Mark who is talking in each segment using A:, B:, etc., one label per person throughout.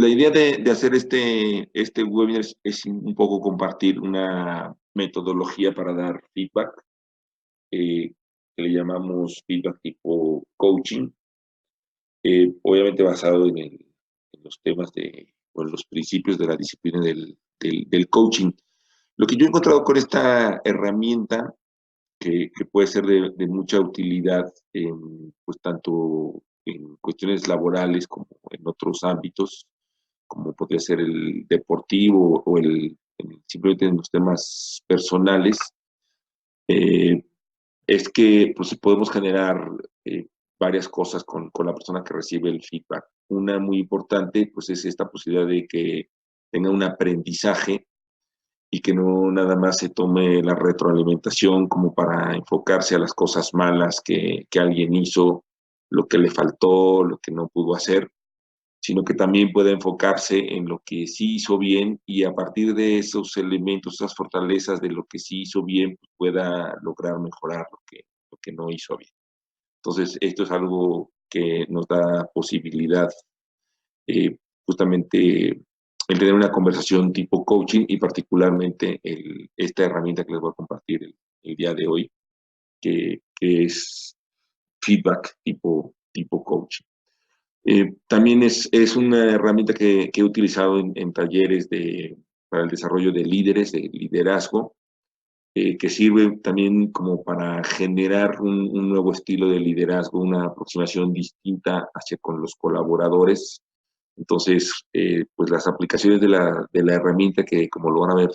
A: la idea de hacer este webinar es un poco compartir una metodología para dar feedback, que le llamamos feedback tipo coaching, obviamente basado en los temas o en los principios de la disciplina del coaching. Lo que yo he encontrado con esta herramienta, que puede ser de mucha utilidad, pues tanto en cuestiones laborales como en otros ámbitos, como podría ser el deportivo o simplemente en los temas personales, eh, es que pues, podemos generar varias cosas con la persona que recibe el feedback. Una muy importante pues, es esta posibilidad de que tenga un aprendizaje y que no nada más se tome la retroalimentación como para enfocarse a las cosas malas que alguien hizo, lo que le faltó, lo que no pudo hacer, sino que también pueda enfocarse en lo que sí hizo bien y a partir de esos elementos, esas fortalezas de lo que sí hizo bien, pues pueda lograr mejorar lo que no hizo bien. Entonces, esto es algo que nos da posibilidad, justamente, el tener una conversación tipo coaching y particularmente esta herramienta que les voy a compartir el día de hoy, que es feedback tipo coaching. También es una herramienta que he utilizado en talleres para el desarrollo de líderes, de liderazgo, que sirve también como para generar un nuevo estilo de liderazgo, una aproximación distinta hacia con los colaboradores. Entonces, pues las aplicaciones de la herramienta, que como lo van a ver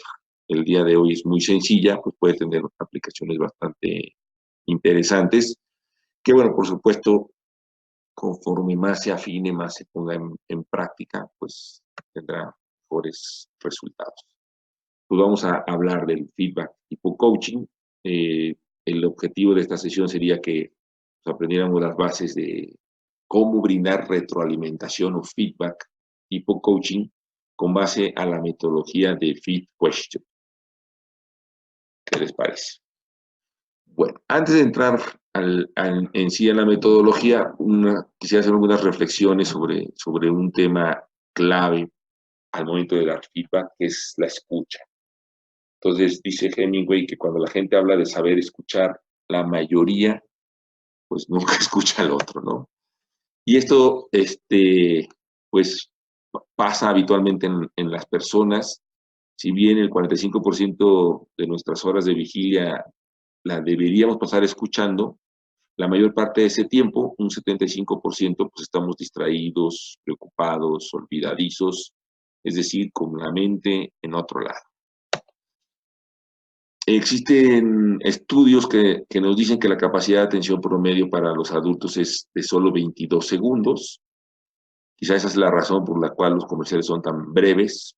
A: el día de hoy es muy sencilla, pues puede tener aplicaciones bastante interesantes, que bueno, por supuesto, conforme más se afine, más se ponga en práctica, pues tendrá mejores resultados. Pues vamos a hablar del feedback tipo coaching. El objetivo de esta sesión sería que pues, aprendiéramos las bases de cómo brindar retroalimentación o feedback tipo coaching con base a la metodología de Feed Question. ¿Qué les parece? Bueno, antes de entrar en sí a la metodología, quisiera hacer algunas reflexiones sobre un tema clave al momento de dar feedback, que es la escucha. Entonces, dice Hemingway que cuando la gente habla de saber escuchar, la mayoría, pues nunca escucha al otro, ¿no? Y esto, pues, pasa habitualmente en las personas. Si bien el 45% de nuestras horas de vigilia la deberíamos pasar escuchando, la mayor parte de ese tiempo, un 75%, pues estamos distraídos, preocupados, olvidadizos, es decir, con la mente en otro lado. Existen estudios que nos dicen que la capacidad de atención promedio para los adultos es de solo 22 segundos. Quizá esa es la razón por la cual los comerciales son tan breves.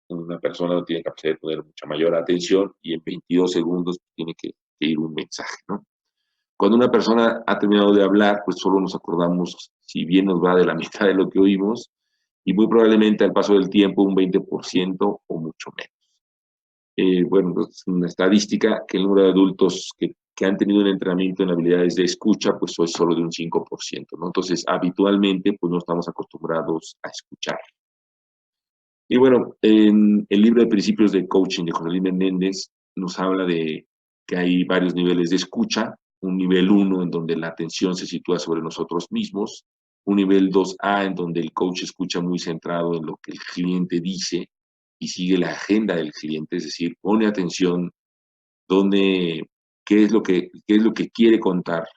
A: Una persona no tiene capacidad de poner mucha mayor atención y en 22 segundos tiene que ir un mensaje, ¿no? Cuando una persona ha terminado de hablar, pues solo nos acordamos, si bien nos va, de la mitad de lo que oímos, y muy probablemente al paso del tiempo un 20% o mucho menos. Bueno, es una estadística que el número de adultos que han tenido un entrenamiento en habilidades de escucha, pues es solo de un 5%, ¿no? Entonces, habitualmente, pues no estamos acostumbrados a escuchar. Y bueno, en el libro de Principios de Coaching de José Luis Menéndez nos habla de que hay varios niveles de escucha, un nivel 1 en donde la atención se sitúa sobre nosotros mismos, un nivel 2A en donde el coach escucha muy centrado en lo que el cliente dice y sigue la agenda del cliente, es decir, pone atención qué es lo que quiere contar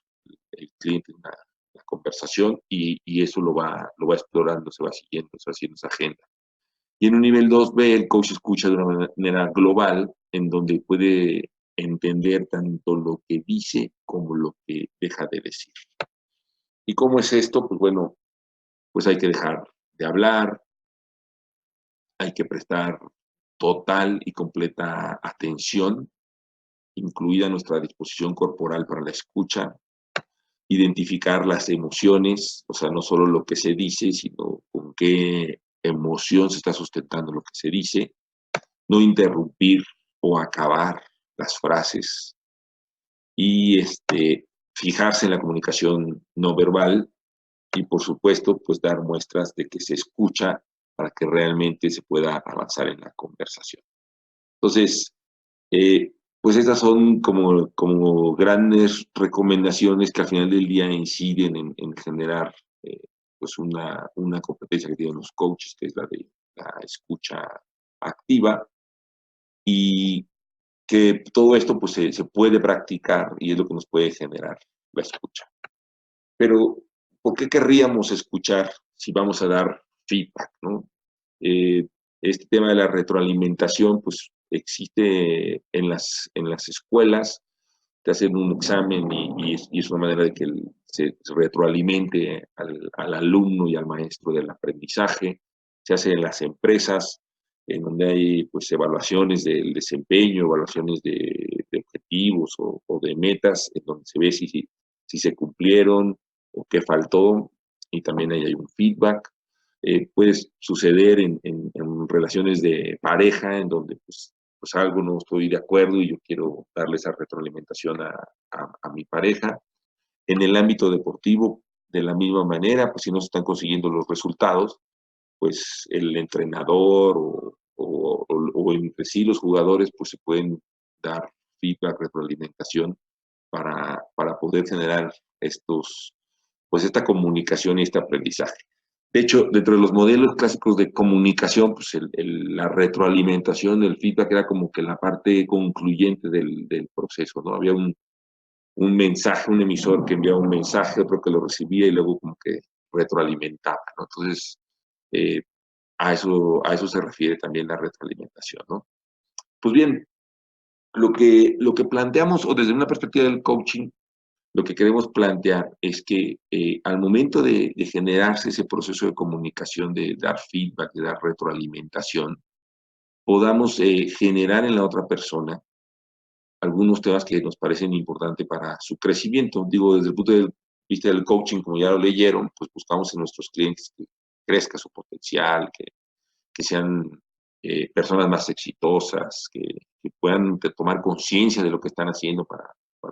A: el cliente en la conversación y eso lo va explorando, se va siguiendo, se va haciendo esa agenda. Y en un nivel 2B, el coach escucha de una manera global, en donde puede entender tanto lo que dice como lo que deja de decir. ¿Y cómo es esto? Pues bueno, pues hay que dejar de hablar, hay que prestar total y completa atención, incluida nuestra disposición corporal para la escucha, identificar las emociones, o sea, no solo lo que se dice, sino con qué emoción se está sustentando lo que se dice, no interrumpir o acabar las frases y fijarse en la comunicación no verbal y por supuesto pues dar muestras de que se escucha para que realmente se pueda avanzar en la conversación. Entonces, pues estas son como grandes recomendaciones que al final del día inciden en generar pues una competencia que tienen los coaches, que es la de la escucha activa, y que todo esto pues se puede practicar y es lo que nos puede generar la escucha. Pero, ¿por qué querríamos escuchar si vamos a dar feedback, ¿no? Este tema de la retroalimentación, pues existe en las escuelas, te hacen un examen y es una manera de que se retroalimente al alumno y al maestro del aprendizaje. Se hace en las empresas, en donde hay pues evaluaciones del desempeño, evaluaciones de objetivos o de metas, en donde se ve si se cumplieron o qué faltó, y también ahí hay un feedback. Puede suceder en relaciones de pareja, en donde pues algo no estoy de acuerdo y yo quiero darle esa retroalimentación a mi pareja. En el ámbito deportivo, de la misma manera, pues si no se están consiguiendo los resultados, pues el entrenador o entre sí los jugadores pues se pueden dar feedback, retroalimentación para poder generar pues esta comunicación y este aprendizaje. De hecho, dentro de los modelos clásicos de comunicación, pues la retroalimentación, el feedback era como que la parte concluyente del proceso, ¿no? Había un mensaje, un emisor que enviaba un mensaje, otro que lo recibía y luego como que retroalimentaba, ¿no? Entonces, eh, a eso se refiere también la retroalimentación, ¿no? Pues bien, lo que planteamos, o desde una perspectiva del coaching, lo que queremos plantear es que al momento de generarse ese proceso de comunicación, de dar feedback, de dar retroalimentación, podamos generar en la otra persona algunos temas que nos parecen importantes para su crecimiento. Digo, desde el punto de vista del coaching, como ya lo leyeron, pues buscamos en nuestros clientes que crezca su potencial, que sean personas más exitosas, que puedan tomar conciencia de lo que están haciendo para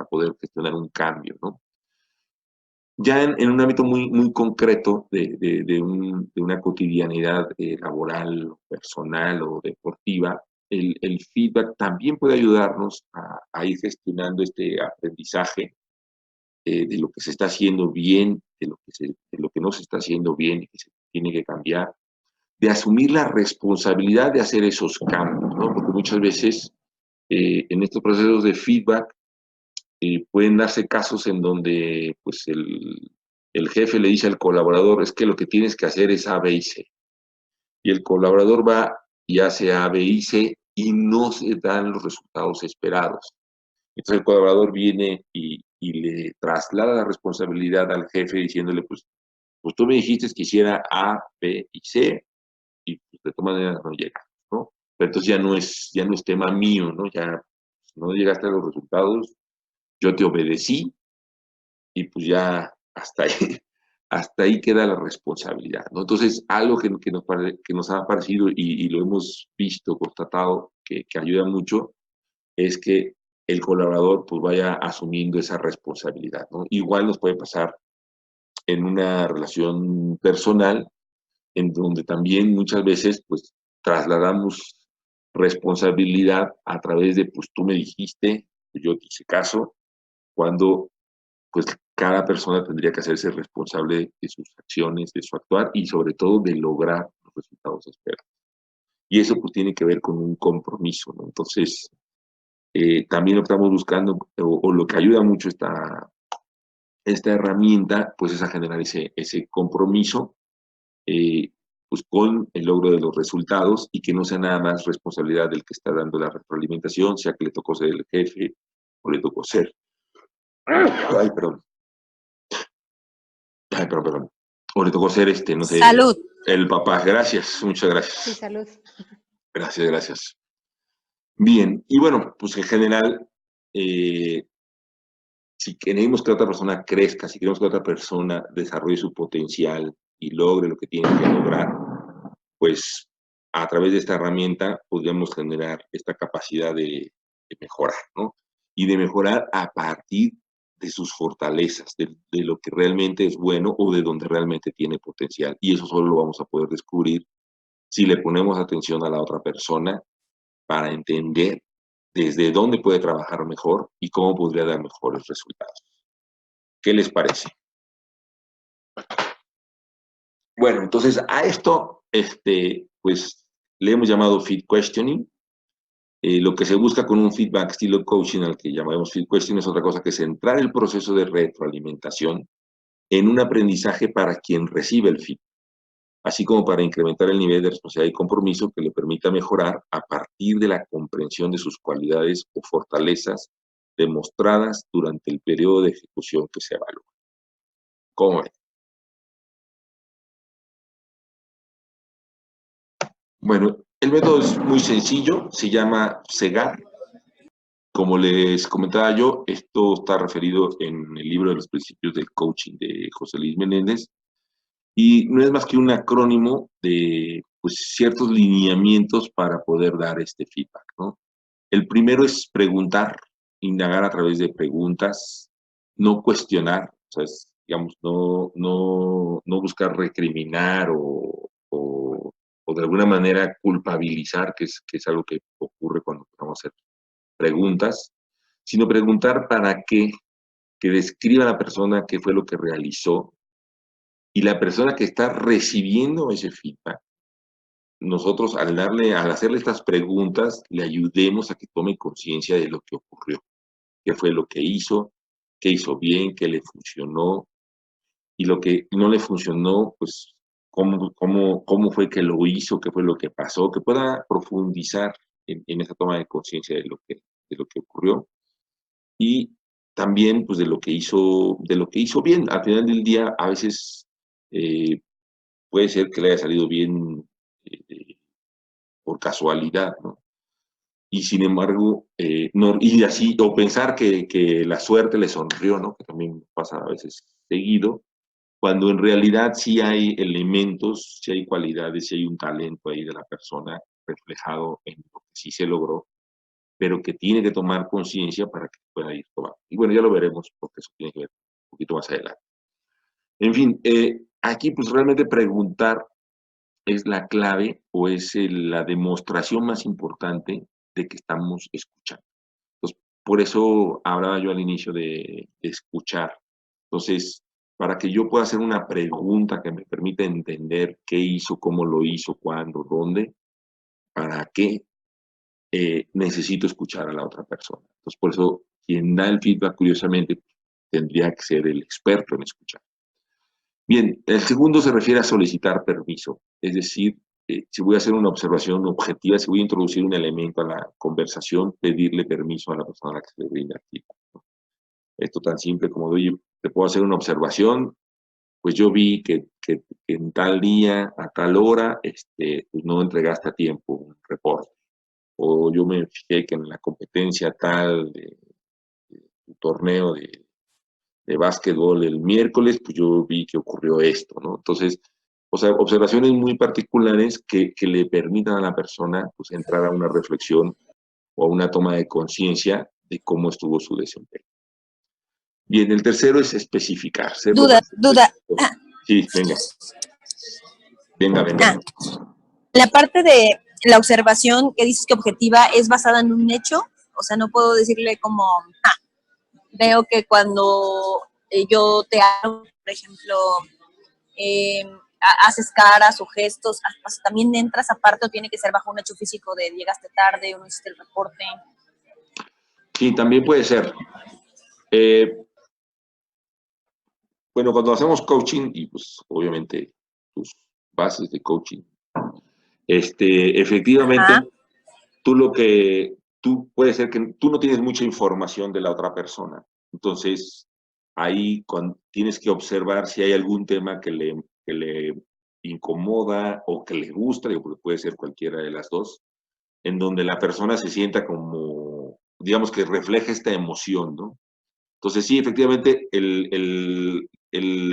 A: poder gestionar un cambio, ¿no? Ya en un ámbito muy concreto de una cotidianidad laboral, personal o deportiva, el feedback también puede ayudarnos a ir gestionando este aprendizaje de lo que se está haciendo bien, de lo que no se está haciendo bien y que se tiene que cambiar, de asumir la responsabilidad de hacer esos cambios, ¿no? Porque muchas veces en estos procesos de feedback pueden darse casos en donde pues el jefe le dice al colaborador, es que lo que tienes que hacer es A, B y C. Y el colaborador va y hace A, B y C y no se dan los resultados esperados. Entonces el colaborador viene y le traslada la responsabilidad al jefe diciéndole, pues tú me dijiste que hiciera A, B y C y pues, de todas maneras no llega, ¿no? Pero entonces ya no es tema mío, ¿no? Ya no llegaste a los resultados, yo te obedecí y pues ya hasta ahí, hasta ahí queda la responsabilidad, ¿no? Entonces, algo que nos ha parecido y lo hemos visto, constatado, que ayuda mucho, es que el colaborador pues vaya asumiendo esa responsabilidad, ¿no? Igual nos puede pasar en una relación personal, en donde también muchas veces pues trasladamos responsabilidad a través de, pues tú me dijiste, pues yo te hice caso, cuando pues cada persona tendría que hacerse responsable de sus acciones, de su actuar y sobre todo de lograr los resultados esperados. Y eso pues tiene que ver con un compromiso, ¿no? Entonces, también lo que estamos buscando o lo que ayuda mucho esta herramienta pues es a generar ese compromiso pues con el logro de los resultados y que no sea nada más responsabilidad del que está dando la retroalimentación, sea que le tocó ser el jefe o le tocó ser. Ay, perdón. Ay, perdón. O le tocó ser no sé,
B: Salud.
A: el papá. Gracias, muchas
B: Sí,
A: gracias.
B: salud.
A: Gracias. Bien, y bueno, pues en general, si queremos que otra persona crezca, si queremos que otra persona desarrolle su potencial y logre lo que tiene que lograr, pues a través de esta herramienta podríamos generar esta capacidad de mejorar, ¿no? Y de mejorar a partir de sus fortalezas, de lo que realmente es bueno o de donde realmente tiene potencial. Y eso solo lo vamos a poder descubrir si le ponemos atención a la otra persona para entender desde dónde puede trabajar mejor y cómo podría dar mejores resultados. ¿Qué les parece? Bueno, entonces a esto, pues le hemos llamado feed questioning. Lo que se busca con un feedback estilo coaching, al que llamamos feed questioning, es otra cosa que centrar el proceso de retroalimentación en un aprendizaje para quien recibe el feedback, así como para incrementar el nivel de responsabilidad y compromiso que le permita mejorar a partir de la comprensión de sus cualidades o fortalezas demostradas durante el periodo de ejecución que se evalúa. ¿Cómo ven? Bueno, el método es muy sencillo, se llama CEGAR. Como les comentaba yo, esto está referido en el libro de los principios del coaching de José Luis Menéndez, y no es más que un acrónimo de pues, ciertos lineamientos para poder dar este feedback, ¿no? El primero es preguntar, indagar a través de preguntas, no cuestionar, o sea, digamos, no buscar recriminar o de alguna manera culpabilizar, que es algo que ocurre cuando vamos a hacer preguntas, sino preguntar para qué, que describa a la persona qué fue lo que realizó, y la persona que está recibiendo ese feedback, nosotros al hacerle estas preguntas, le ayudemos a que tome conciencia de lo que ocurrió, qué fue lo que hizo, qué hizo bien, qué le funcionó, y lo que no le funcionó, pues cómo fue que lo hizo, qué fue lo que pasó, que pueda profundizar en esa toma de conciencia de lo que ocurrió, y también pues de lo que hizo bien. Al final del día, a veces puede ser que le haya salido bien por casualidad, ¿no? Y sin embargo, no, y así, o pensar que la suerte le sonrió, ¿no? Que también pasa a veces seguido, cuando en realidad sí hay elementos, sí hay cualidades, sí hay un talento ahí de la persona reflejado en lo que sí se logró, pero que tiene que tomar conciencia para que pueda ir tomando. Y bueno, ya lo veremos, porque eso tiene que ver un poquito más adelante. En fin, aquí pues realmente preguntar es la clave o es la demostración más importante de que estamos escuchando. Entonces, por eso hablaba yo al inicio de escuchar. Entonces, para que yo pueda hacer una pregunta que me permita entender qué hizo, cómo lo hizo, cuándo, dónde, para qué, necesito escuchar a la otra persona. Entonces, por eso, quien da el feedback, curiosamente, tendría que ser el experto en escuchar. Bien, el segundo se refiere a solicitar permiso, es decir, si voy a hacer una observación objetiva, si voy a introducir un elemento a la conversación, pedirle permiso a la persona a la que se le brinda actividad, ¿no? Esto tan simple como, oye, te puedo hacer una observación, pues yo vi que en tal día, a tal hora, pues no entregaste a tiempo un reporte, o yo me fijé que en la competencia tal de tu torneo de básquetbol el miércoles, pues yo vi que ocurrió esto, ¿no? Entonces, o sea, observaciones muy particulares que le permitan a la persona pues, entrar a una reflexión o a una toma de conciencia de cómo estuvo su desempeño. Bien, el tercero es especificar, ser lo
B: Duda,
A: más
B: duda.
A: específico. Sí, venga.
B: La parte de la observación que dices que objetiva es basada en un hecho, o sea, no puedo decirle como, veo que cuando yo te hago, por ejemplo, eh, haces caras o gestos, o sea, también entras aparte o tiene que ser bajo un hecho físico de llegaste tarde o no hiciste el reporte.
A: Sí, también puede ser. Eh, bueno, cuando hacemos coaching, y pues obviamente tus bases de coaching, efectivamente,
B: Ajá.
A: tú puede ser que tú no tienes mucha información de la otra persona. Entonces, ahí tienes que observar si hay algún tema que le incomoda o que le gusta, digo, porque puede ser cualquiera de las dos, en donde la persona se sienta como, digamos que refleja esta emoción, ¿no? Entonces, sí, efectivamente, el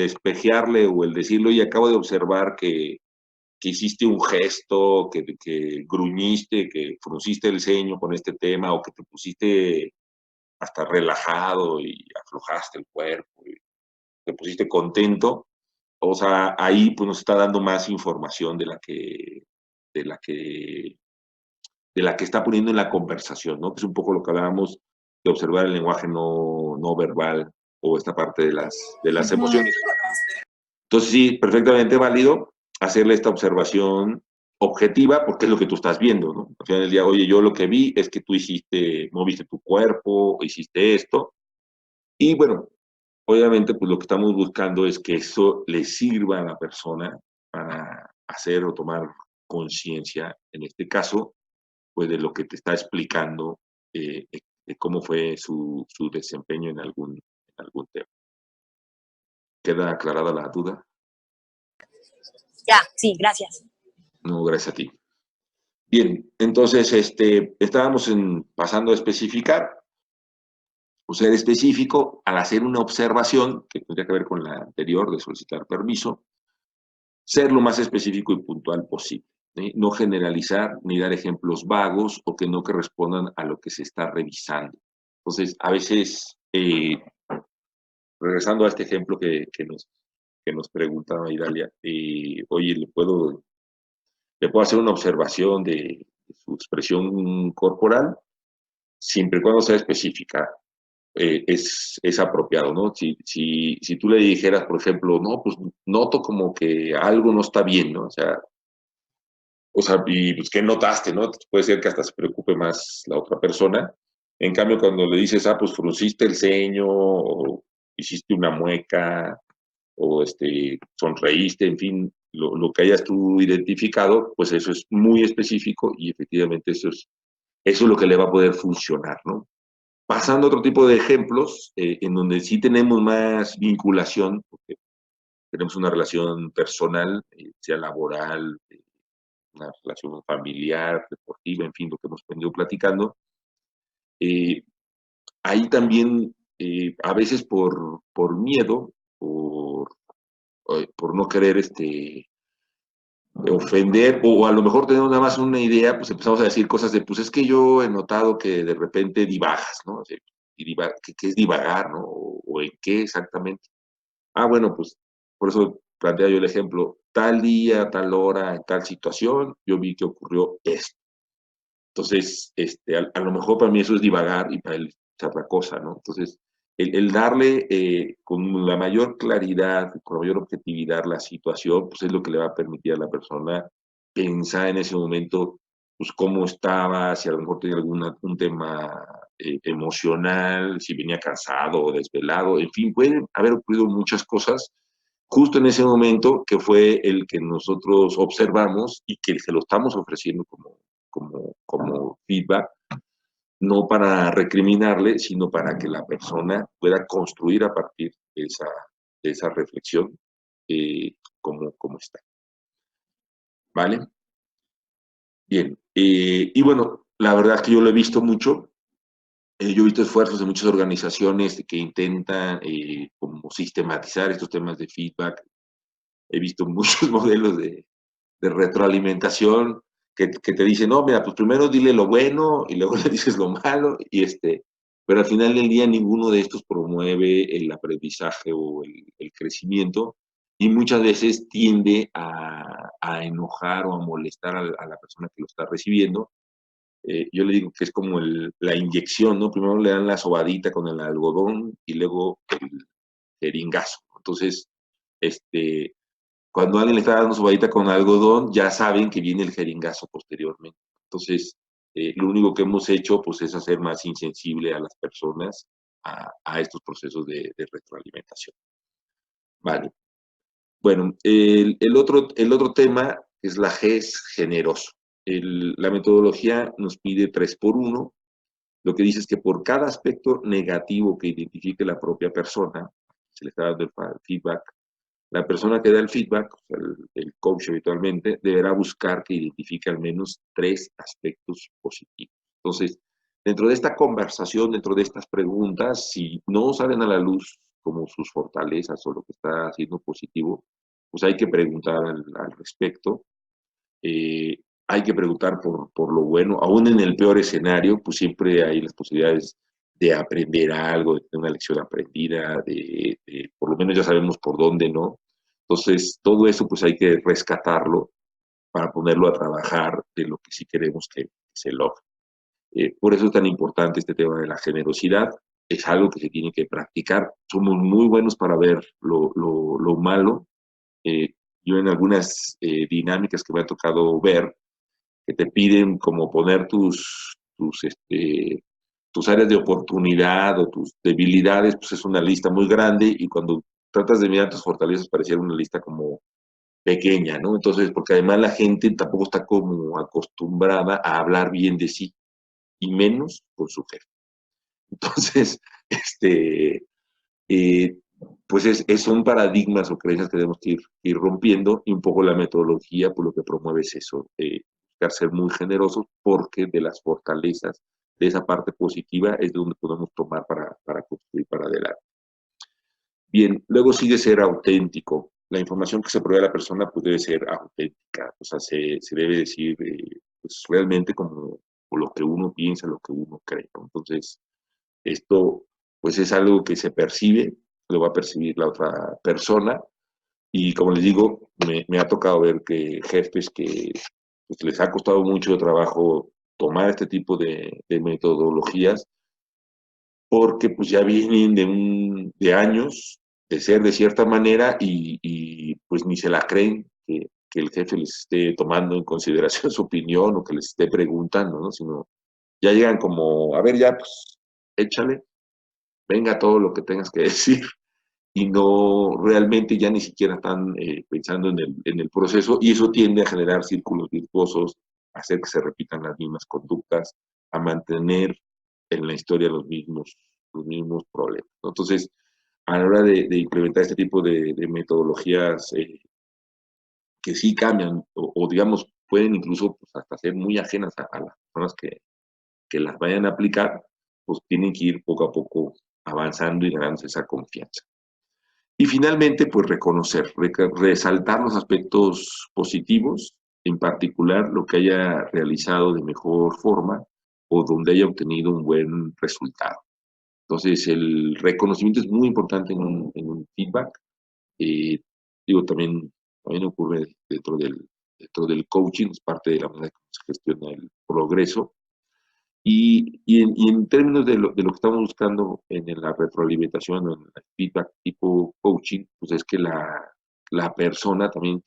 A: espejearle o el decirlo, y acabo de observar que hiciste un gesto, que gruñiste, que frunciste el ceño con este tema, o que te pusiste hasta relajado y aflojaste el cuerpo, y te pusiste contento, o sea, ahí pues nos está dando más información de la que está poniendo en la conversación, ¿no? Que es un poco lo que hablábamos de observar el lenguaje no verbal o esta parte de las emociones. Entonces, sí, perfectamente válido hacerle esta observación objetiva porque es lo que tú estás viendo, ¿no? Al final del día, oye, yo lo que vi es que tú moviste tu cuerpo, hiciste esto, y bueno, obviamente, pues lo que estamos buscando es que eso le sirva a la persona para hacer o tomar conciencia, en este caso, pues de lo que te está explicando, de cómo fue su desempeño en algún tema. ¿Queda aclarada la duda?
B: Ya, sí, gracias.
A: No, gracias a ti. Bien, entonces estábamos pasando a especificar, o ser específico al hacer una observación, que tendría que ver con la anterior de solicitar permiso, ser lo más específico y puntual posible. ¿Sí? No generalizar ni dar ejemplos vagos o que no correspondan a lo que se está revisando. Entonces, a veces, regresando a este ejemplo que nos preguntaba Idalia, oye, le puedo hacer una observación de su expresión corporal, siempre y cuando sea específica. Es apropiado, ¿no? Si tú le dijeras, por ejemplo, no, pues noto como que algo no está bien, ¿no? O sea, y pues, ¿qué notaste, no? Puede ser que hasta se preocupe más la otra persona. En cambio, cuando le dices, pues frunciste el ceño, o hiciste una mueca, o sonreíste, en fin, lo que hayas tú identificado, pues eso es muy específico y efectivamente eso es lo que le va a poder funcionar, ¿no? Pasando a otro tipo de ejemplos, en donde sí tenemos más vinculación, porque tenemos una relación personal, sea laboral, una relación familiar, deportiva, en fin, lo que hemos venido platicando. Ahí también, a veces por miedo, por no querer ofender, o a lo mejor tenemos nada más una idea, pues empezamos a decir cosas de, pues es que yo he notado que de repente divagas, ¿no? O sea, ¿qué es divagar, no? O en qué exactamente. Bueno, pues por eso plantea yo el ejemplo, tal día, tal hora, en tal situación, yo vi que ocurrió esto. Entonces, a lo mejor para mí eso es divagar y para él es otra cosa, ¿no? Entonces, el darle con la mayor claridad, con la mayor objetividad la situación, pues es lo que le va a permitir a la persona pensar en ese momento, pues cómo estaba, si a lo mejor tenía un tema emocional, si venía cansado o desvelado, en fin, pueden haber ocurrido muchas cosas justo en ese momento que fue el que nosotros observamos y que se lo estamos ofreciendo como feedback, no para recriminarle, sino para que la persona pueda construir a partir de esa reflexión cómo está. ¿Vale? Bien. Y bueno, la verdad es que yo lo he visto mucho. Yo he visto esfuerzos de muchas organizaciones que intentan como sistematizar estos temas de feedback. He visto muchos modelos de retroalimentación que te dicen, no, mira, pues primero dile lo bueno y luego le dices lo malo, pero al final del día ninguno de estos promueve el aprendizaje o el crecimiento y muchas veces tiende a enojar o a molestar a la persona que lo está recibiendo. Yo le digo que es como la inyección, ¿no? Primero le dan la sobadita con el algodón y luego el jeringazo. Entonces, cuando alguien le está dando su varita con algodón, ya saben que viene el jeringazo posteriormente. Entonces, lo único que hemos hecho pues, es hacer más insensible a las personas a estos procesos de retroalimentación. Vale. Bueno, el otro tema es la G, es generoso. La metodología nos pide 3x1. Lo que dice es que por cada aspecto negativo que identifique la propia persona, se le está dando el feedback, la persona que da el feedback, o sea, el coach habitualmente, deberá buscar que identifique al menos 3 aspectos positivos. Entonces, dentro de esta conversación, dentro de estas preguntas, si no salen a la luz como sus fortalezas o lo que está haciendo positivo, pues hay que preguntar al respecto. Hay que preguntar por lo bueno. Aún en el peor escenario, pues siempre hay las posibilidades de aprender algo, de tener una lección aprendida, por lo menos ya sabemos por dónde no. Entonces, todo eso pues hay que rescatarlo para ponerlo a trabajar de lo que sí queremos que se logre. Por eso es tan importante este tema de la generosidad. Es algo que se tiene que practicar. Somos muy buenos para ver lo malo. Yo en algunas dinámicas que me ha tocado ver, que te piden como poner tus áreas de oportunidad o tus debilidades, pues es una lista muy grande, y cuando tratas de mirar tus fortalezas pareciera una lista como pequeña, ¿no? Entonces, porque además la gente tampoco está como acostumbrada a hablar bien de sí, y menos con su jefe. Entonces, eh, pues son paradigmas o creencias que debemos ir rompiendo, y un poco la metodología, pues lo que promueve es eso, buscar ser muy generosos, porque de las fortalezas, de esa parte positiva, es de donde podemos tomar para construir para adelante. Bien, luego sigue ser auténtico. La información que se provee a la persona pues debe ser auténtica, o sea, se debe decir pues, realmente como lo que uno piensa, lo que uno cree, ¿no? Entonces, esto pues es algo que se percibe, lo va a percibir la otra persona, y como les digo, me ha tocado ver que jefes que pues, les ha costado mucho trabajo tomar este tipo de metodologías, porque pues ya vienen de años de ser de cierta manera, y pues ni se la creen que el jefe les esté tomando en consideración su opinión o que les esté preguntando, ¿no? Sino ya llegan como, a ver, ya, pues, échale, venga todo lo que tengas que decir, y no realmente ya ni siquiera están pensando en el proceso, y eso tiende a generar círculos virtuosos, a hacer que se repitan las mismas conductas, a mantener en la historia los mismos problemas, ¿no? Entonces, a la hora de implementar este tipo de metodologías que sí cambian, o digamos, pueden incluso pues, hasta ser muy ajenas a las personas que las vayan a aplicar, pues tienen que ir poco a poco avanzando y ganándose esa confianza. Y finalmente, pues reconocer, resaltar los aspectos positivos, en particular lo que haya realizado de mejor forma o donde haya obtenido un buen resultado. Entonces, el reconocimiento es muy importante en un feedback. Eh, digo, también ocurre dentro del coaching, es parte de la manera que se gestiona el progreso. Y en términos de lo que estamos buscando en la retroalimentación o en el feedback tipo coaching, pues es que la persona también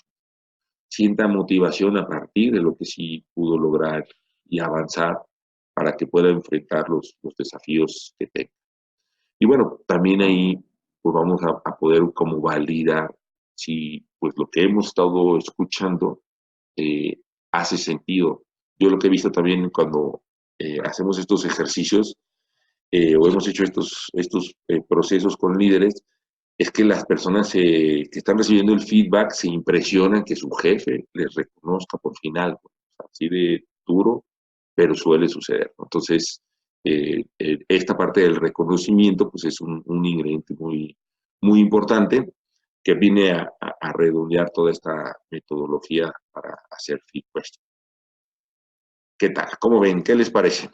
A: sienta motivación a partir de lo que sí pudo lograr y avanzar, para que pueda enfrentar los desafíos que tenga. Y bueno, también ahí pues vamos a poder como validar si pues lo que hemos estado escuchando eh, hace sentido. Yo lo que he visto también cuando hacemos estos ejercicios o hemos hecho estos procesos con líderes, es que las personas que están recibiendo el feedback se impresionan que su jefe les reconozca por final, ¿no? Así de duro, pero suele suceder, ¿no? Entonces, esta parte del reconocimiento pues es un ingrediente muy importante, que viene a redondear toda esta metodología para hacer feedback. ¿Qué tal? ¿Cómo ven? ¿Qué les parece?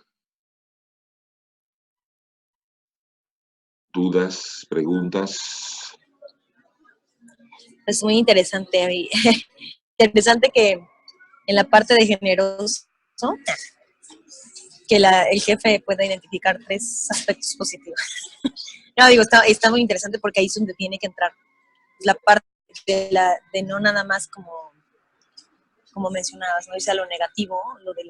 A: ¿Dudas? ¿Preguntas?
B: Es muy interesante. Interesante que en la parte de generoso, que el jefe pueda identificar 3 aspectos positivos. No, digo, está muy interesante porque ahí es donde tiene que entrar la parte de no nada más como mencionabas, no irse a lo negativo, lo de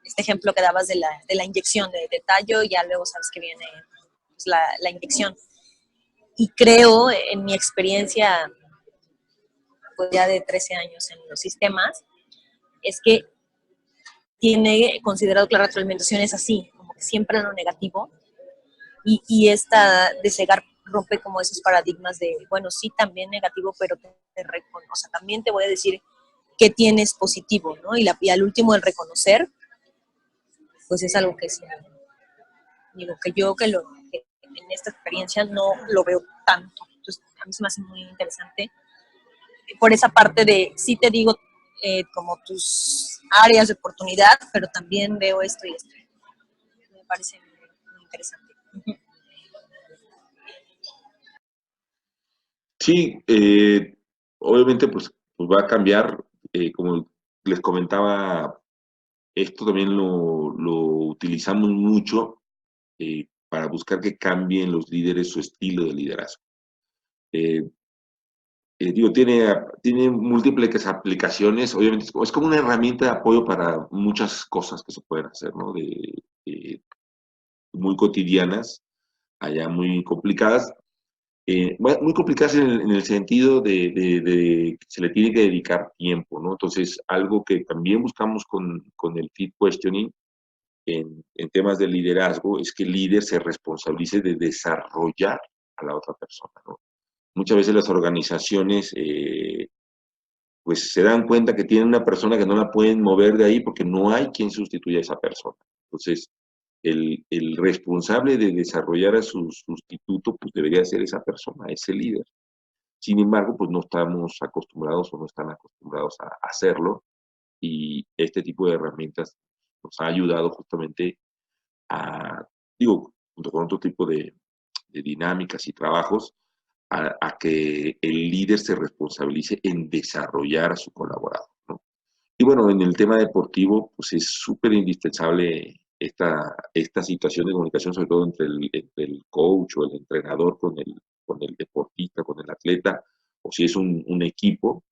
B: este ejemplo que dabas de la inyección de tallo, y ya luego sabes que viene pues, la inyección. Y creo, en mi experiencia pues, ya de 13 años en los sistemas, es que tiene considerado que la retroalimentación es así, como que siempre lo negativo, y esta de cegar rompe como esos paradigmas de, bueno, sí, también negativo, pero te reconozco, o sea, también te voy a decir qué tienes positivo, ¿no? Y al último, el reconocer, pues es algo que sí, digo, que en esta experiencia no lo veo tanto. Entonces, a mí se me hace muy interesante por esa parte de, sí te digo como tus áreas de oportunidad, pero también veo esto y esto. Me parece muy interesante.
A: Sí, obviamente pues va a cambiar, como les comentaba, esto también lo utilizamos mucho para buscar que cambien los líderes su estilo de liderazgo. Digo, tiene múltiples aplicaciones, obviamente es como una herramienta de apoyo para muchas cosas que se pueden hacer, ¿no? Muy cotidianas, allá muy complicadas. Muy complicadas en el sentido de que se le tiene que dedicar tiempo, ¿no? Entonces, algo que también buscamos con el Fit Questioning en temas de liderazgo es que el líder se responsabilice de desarrollar a la otra persona, ¿no? Muchas veces las organizaciones pues se dan cuenta que tienen una persona que no la pueden mover de ahí porque no hay quien sustituya a esa persona. Entonces, el responsable de desarrollar a su sustituto, pues debería ser esa persona, ese líder. Sin embargo, pues no estamos acostumbrados o no están acostumbrados a hacerlo y este tipo de herramientas nos ha ayudado justamente a, digo, junto con otro tipo de dinámicas y trabajos, a que el líder se responsabilice en desarrollar a su colaborador, ¿no? Y bueno, en el tema deportivo, pues es súper indispensable esta situación de comunicación, sobre todo entre el coach o el entrenador con el deportista, con el atleta, o si es un equipo,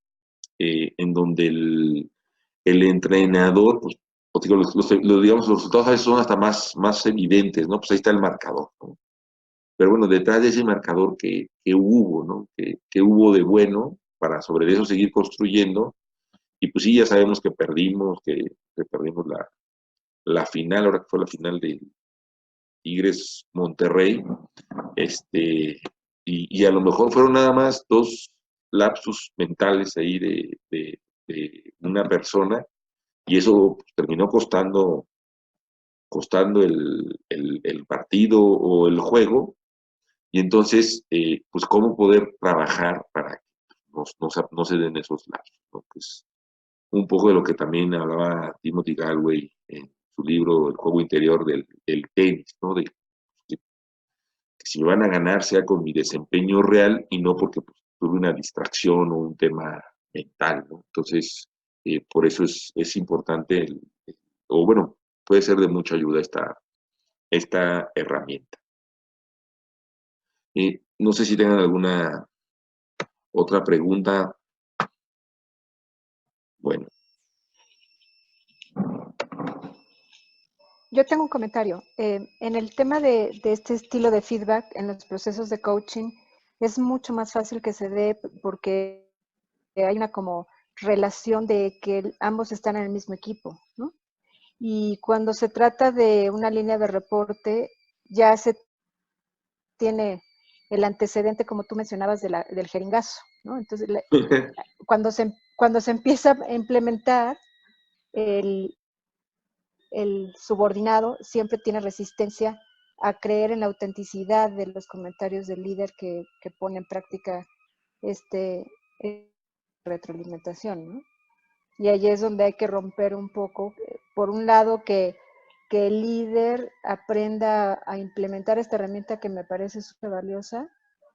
A: en donde el entrenador, pues, digo, digamos, los resultados a veces son hasta más evidentes, ¿no? Pues ahí está el marcador, ¿no? Pero bueno, detrás de ese marcador que hubo, ¿no? Que hubo de bueno para sobre eso seguir construyendo. Y pues sí, ya sabemos que perdimos, que perdimos la final, ahora que fue la final de Tigres Monterrey. Y a lo mejor fueron nada más dos lapsus mentales ahí de una persona. Y eso pues, terminó costando el partido o el juego. Y entonces, pues, ¿cómo poder trabajar para que no se den esos lapsos, ¿no? Pues, un poco de lo que también hablaba Timothy Galway en su libro El juego interior del tenis, ¿no? De que si me van a ganar sea con mi desempeño real y no porque pues, tuve una distracción o un tema mental, ¿no? Entonces, por eso es importante, o bueno, puede ser de mucha ayuda esta herramienta. No sé si tengan alguna otra pregunta. Bueno.
C: Yo tengo un comentario. En el tema de este estilo de feedback en los procesos de coaching, es mucho más fácil que se dé porque hay una como relación de que ambos están en el mismo equipo, ¿no? Y cuando se trata de una línea de reporte, ya se tiene el antecedente, como tú mencionabas, del jeringazo, ¿no? Entonces, cuando se empieza a implementar, el, el subordinado siempre tiene resistencia a creer en la autenticidad de los comentarios del líder que pone en práctica este retroalimentación, ¿no? Y ahí es donde hay que romper un poco, por un lado, que el líder aprenda a implementar esta herramienta que me parece súper valiosa,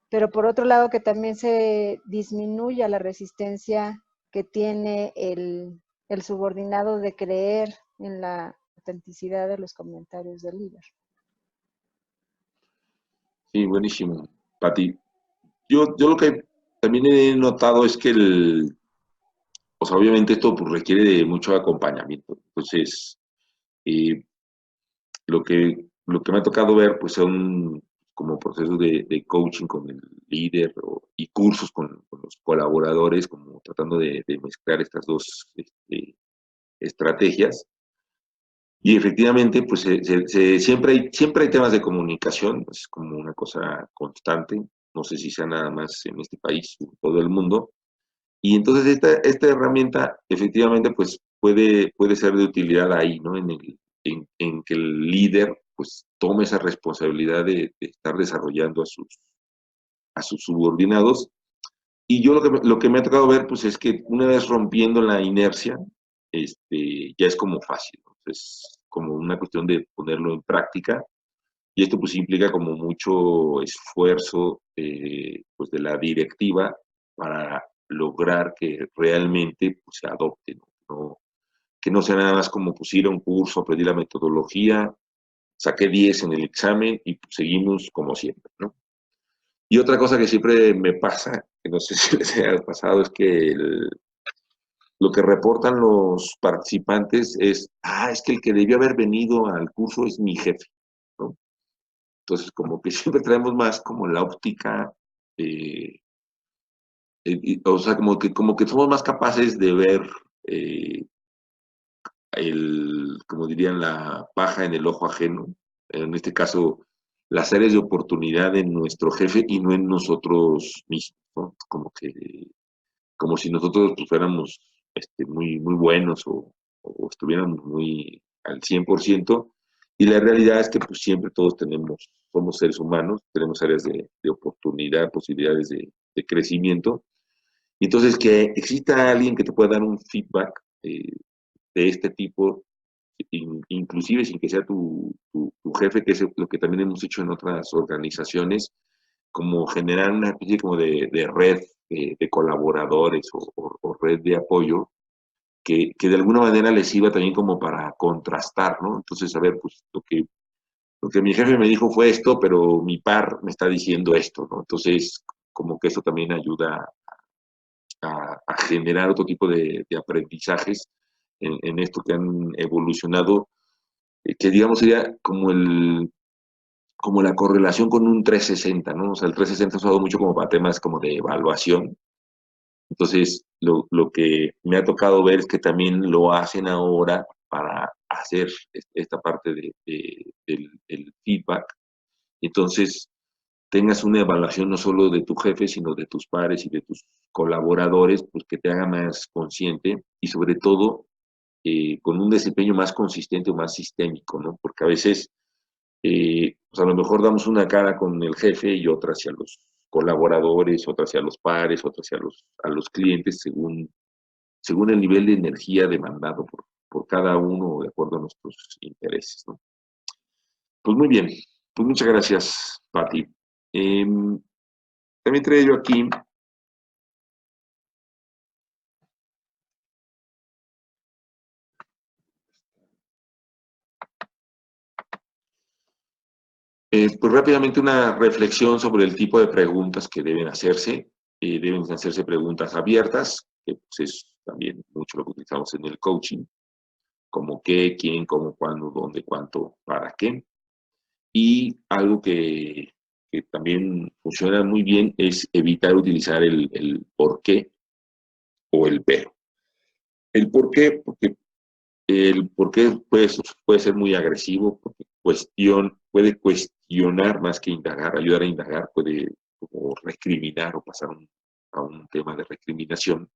C: pero por otro lado que también se disminuya la resistencia que tiene el subordinado de creer en la autenticidad de los comentarios del líder.
A: Sí, buenísimo, Pati. Yo lo que también he notado es que o sea, obviamente esto pues, requiere de mucho acompañamiento. Entonces, eh, lo que me ha tocado ver, pues son como procesos de coaching con el líder y cursos con los colaboradores, como tratando de mezclar estas dos estrategias. Y efectivamente, pues siempre hay temas de comunicación, es como una cosa constante, no sé si sea nada más en este país o en todo el mundo. Y entonces esta herramienta efectivamente pues puede ser de utilidad ahí, ¿no? En que el líder pues tome esa responsabilidad de estar desarrollando a sus subordinados. Y yo lo que me ha tocado ver pues es que una vez rompiendo la inercia, ya es como fácil, ¿no? Es como una cuestión de ponerlo en práctica. Y esto pues implica como mucho esfuerzo pues de la directiva para lograr que realmente pues, se adopte, ¿no? que no sea nada más como pues ir a un curso, aprendí la metodología, saqué 10 en el examen y pues, seguimos como siempre, ¿no? Y otra cosa que siempre me pasa, que no sé si les haya pasado, es que lo que reportan los participantes es, es que el que debió haber venido al curso es mi jefe, ¿no? Entonces, como que siempre traemos más como la óptica, o sea, como que somos más capaces de ver eh, como dirían, la paja en el ojo ajeno, en este caso, las áreas de oportunidad en nuestro jefe y no en nosotros mismos, ¿no? Como si nosotros pues, fuéramos muy, muy buenos o estuviéramos muy al 100%, y la realidad es que pues siempre todos somos seres humanos, tenemos áreas de oportunidad, posibilidades de crecimiento, y entonces que exista alguien que te pueda dar un feedback de este tipo, inclusive sin que sea tu jefe, que es lo que también hemos hecho en otras organizaciones, como generar una especie como de red de colaboradores o red de apoyo que de alguna manera les sirva también como para contrastar, ¿no? Entonces, a ver, pues lo que mi jefe me dijo fue esto, pero mi par me está diciendo esto, ¿no? Entonces, como que eso también ayuda a generar otro tipo de aprendizajes en esto que han evolucionado, que digamos sería como la correlación con un 360, ¿no? O sea, el 360 se ha usado mucho como para temas como de evaluación. Entonces, lo que me ha tocado ver es que también lo hacen ahora para hacer esta parte del feedback. Entonces, tengas una evaluación no solo de tu jefe, sino de tus pares y de tus colaboradores, pues que te haga más consciente y sobre todo con un desempeño más consistente o más sistémico, ¿no? Porque a veces, pues a lo mejor damos una cara con el jefe y otra hacia los colaboradores, otra hacia los pares, otra hacia a los clientes, según el nivel de energía demandado por cada uno de acuerdo a nuestros intereses, ¿no? Pues muy bien, pues muchas gracias, Pati. También traía yo aquí pues rápidamente una reflexión sobre el tipo de preguntas que deben hacerse. Deben hacerse preguntas abiertas, que pues, es también mucho lo que utilizamos en el coaching, como qué, quién, cómo, cuándo, dónde, cuánto, para qué. Y algo que también funciona muy bien es evitar utilizar el por qué o el pero. El por qué, porque el por qué puede ser muy agresivo, porque puede cuestionar más que indagar, ayudar a indagar, puede como recriminar o pasar a un tema de recriminación.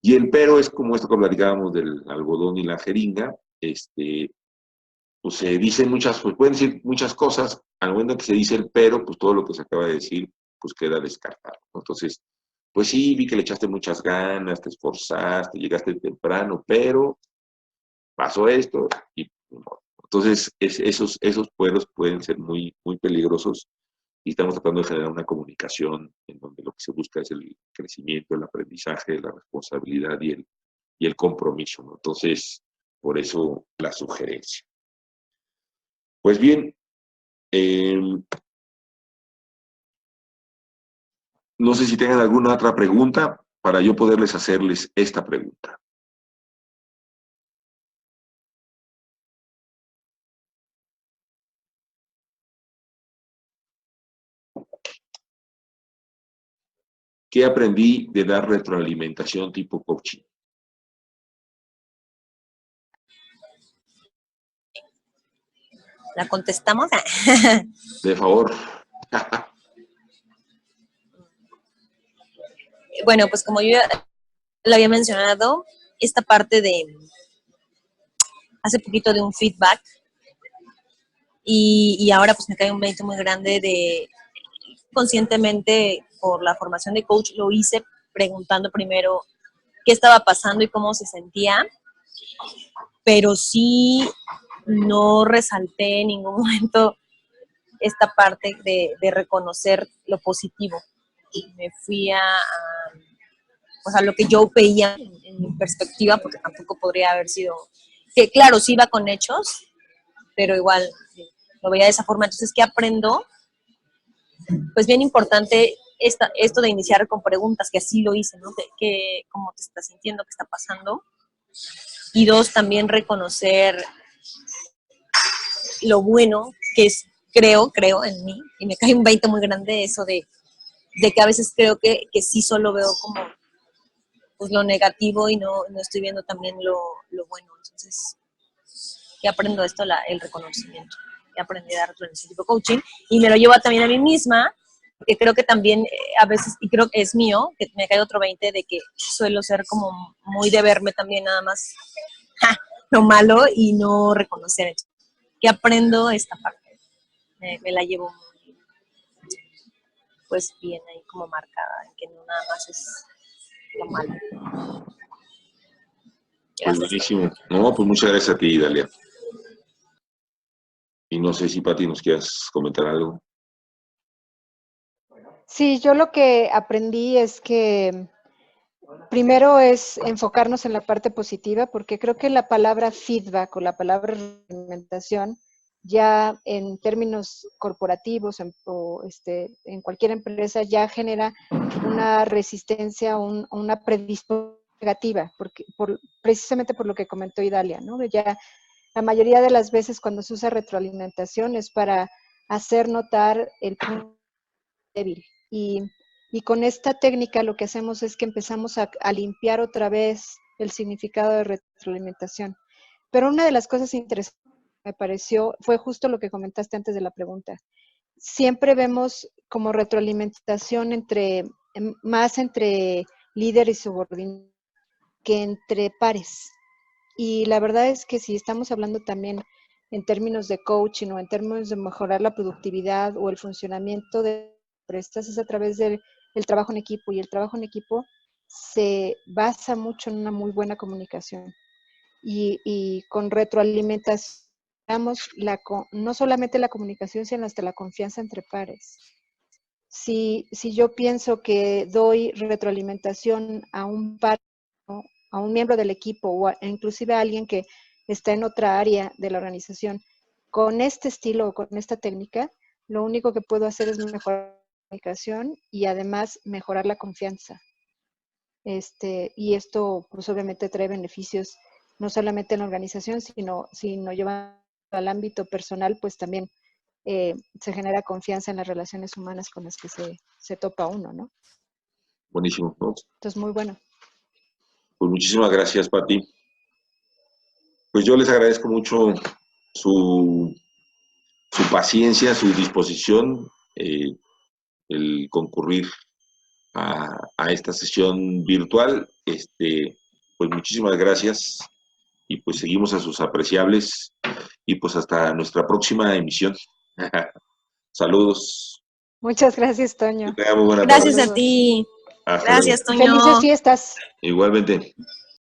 A: Y el pero es como esto que platicábamos del algodón y la jeringa, pues se dicen pues pueden decir muchas cosas, al momento que se dice el pero, pues todo lo que se acaba de decir, pues queda descartado. Entonces, pues sí, vi que le echaste muchas ganas, te esforzaste, llegaste temprano, pero pasó esto y entonces esos pueblos pueden ser muy, muy peligrosos y estamos tratando de generar una comunicación en donde lo que se busca es el crecimiento, el aprendizaje, la responsabilidad y el compromiso, ¿no? Entonces, por eso la sugerencia. Pues bien, no sé si tengan alguna otra pregunta para yo poderles hacerles esta pregunta. ¿Qué aprendí de dar retroalimentación tipo coaching?
B: ¿La contestamos?
A: De favor.
B: Bueno, pues como yo ya lo había mencionado, esta parte de hace poquito de un feedback y ahora pues me cae un mérito muy grande de conscientemente por la formación de coach lo hice preguntando primero qué estaba pasando y cómo se sentía, pero sí no resalté en ningún momento esta parte de reconocer lo positivo. Me fui o sea, lo que yo veía en mi perspectiva, porque tampoco podría haber sido, que claro, sí iba con hechos, pero igual lo veía de esa forma. Entonces, ¿qué aprendo? Pues bien importante esto de iniciar con preguntas, que así lo hice, ¿no? ¿Cómo te estás sintiendo? ¿Qué está pasando? Y dos, también reconocer lo bueno que es, creo en mí, y me cae un 20 muy grande eso de que a veces creo que sí solo veo como pues lo negativo y no estoy viendo también lo bueno. Entonces, ¿qué aprendo esto? El reconocimiento. Que aprendí a dar ese tipo de coaching y me lo llevo también a mí misma, porque creo que también a veces, y creo que es mío, que me cae otro 20 de que suelo ser como muy de verme también nada más lo malo y no reconocer eso. ¿Qué aprendo esta parte? Me la llevo muy, pues bien ahí como marcada, que no nada más es lo malo.
A: Pues buenísimo. No, pues muchas gracias a ti, Dalia. Y no sé si, Pati, nos quieras comentar algo.
C: Sí, yo lo que aprendí es que primero es enfocarnos en la parte positiva, porque creo que la palabra feedback o la palabra retroalimentación, ya en términos corporativos en cualquier empresa, ya genera una resistencia, una predisposición negativa, precisamente por lo que comentó Idalia, ¿no? Ya la mayoría de las veces cuando se usa retroalimentación es para hacer notar el punto débil. Y con esta técnica lo que hacemos es que empezamos a limpiar otra vez el significado de retroalimentación. Pero una de las cosas interesantes que me pareció fue justo lo que comentaste antes de la pregunta. Siempre vemos como retroalimentación más entre líder y subordinado que entre pares. Y la verdad es que si estamos hablando también en términos de coaching o en términos de mejorar la productividad o el funcionamiento de empresas, es a través del trabajo en equipo. Y el trabajo en equipo se basa mucho en una muy buena comunicación. Y con retroalimentación, no solamente la comunicación, sino hasta la confianza entre pares. Si yo pienso que doy retroalimentación a un par, ¿no?, a un miembro del equipo o inclusive a alguien que está en otra área de la organización, con este estilo o con esta técnica, lo único que puedo hacer es mejorar la comunicación y además mejorar la confianza. Y esto pues obviamente trae beneficios no solamente en la organización, sino llevando al ámbito personal, pues también se genera confianza en las relaciones humanas con las que se topa uno, ¿no?
A: Buenísimo, ¿no?
C: Entonces, muy bueno.
A: Pues muchísimas gracias, Pati. Pues yo les agradezco mucho su paciencia, su disposición, el concurrir a esta sesión virtual. Pues muchísimas gracias y pues seguimos a sus apreciables y pues hasta nuestra próxima emisión. Saludos.
C: Muchas gracias, Toño.
A: Que tengamos buena tarde.
B: Gracias a ti.
A: Hasta luego.
B: Gracias, Toño.
C: Felices fiestas.
A: Igualmente.